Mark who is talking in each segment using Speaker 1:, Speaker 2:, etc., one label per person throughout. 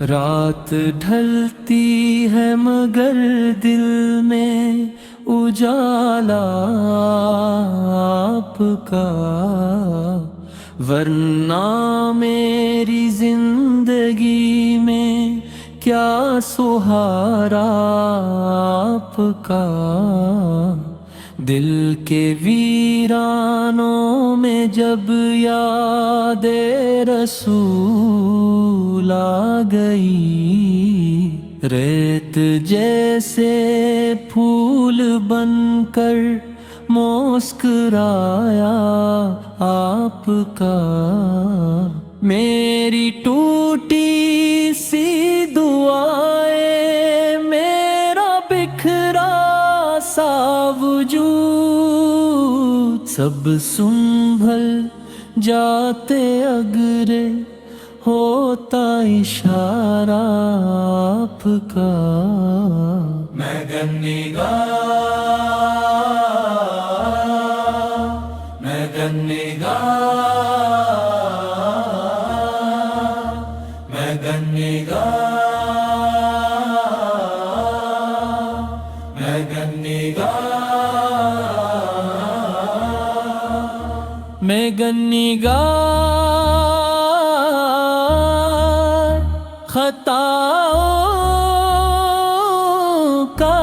Speaker 1: रात ढलती है मगर दिल में उजाला आपका, वरना मेरी जिंदगी में क्या सहारा आपका। दिल के वीरानों में जब याद रसूल आ गई, रेत जैसे फूल बनकर मुस्कुराया आपका। मेरी टूटी सी दुआएं, मेरा बिखरा सा वजूद, सब संभल जाते अगरे होता इशारा आपका। मैं गन्नीगार खताओं का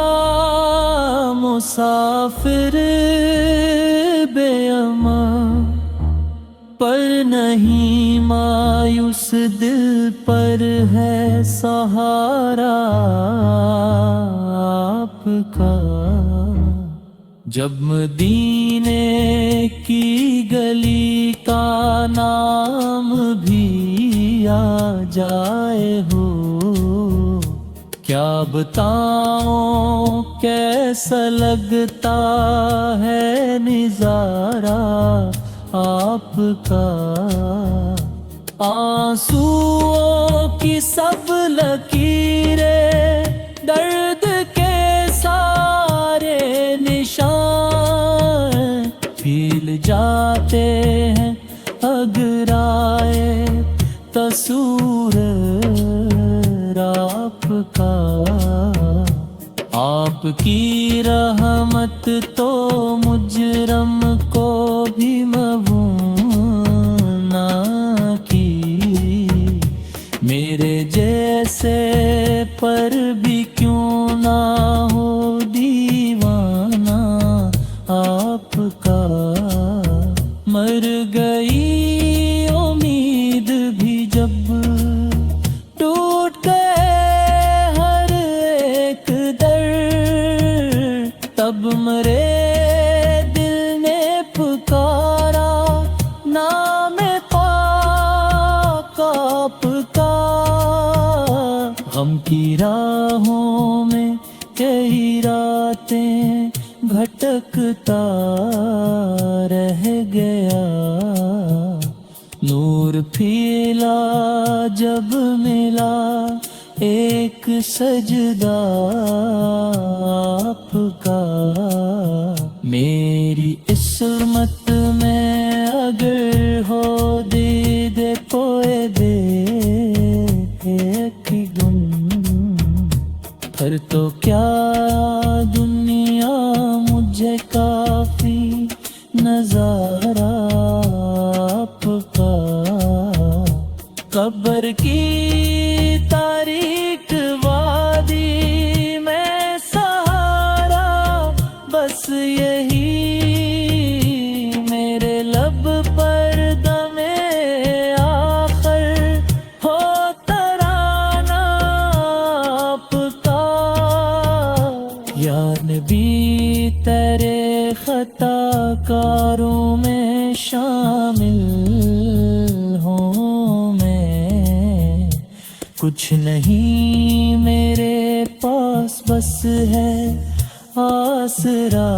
Speaker 1: मुसाफिर बेअमा, पर नहीं मायूस दिल पर है सहारा आपका। जब मदीने की गली का नाम भी आ जाए हो, क्या बताऊं कैसा लगता है नज़ारा आपका। आंसुओं की सब लकीरें, दर्द के सारे निशान भूल जाते हैं अगराए तसूर आपका। आपकी रहमत तो मुजरम को भी मबूना की, मेरे जैसे पर भी क्यों ना हो दीवाना आपका। मर गई उम्मीद भी जब टूट गए हर एक दर, तब मरे दिल ने पुकारा नाम पाक आपका। गम की राहों में कई रातें भटकता रह गया, नूर फीला जब मिला एक सजदा आपका। मेरी इस्मत में अगर हो दीदे कोई दे एक गुन, फिर तो क्या दुनिया मुझे काफी नजारा आपका। कब्र की तारीक वादी में सहारा बस यही, मेरे लब पर दमे आखिर हो तराना आपका। या नबी तेरे खताकारों में शामिल हूँ मैं, कुछ नहीं मेरे पास बस है आसरा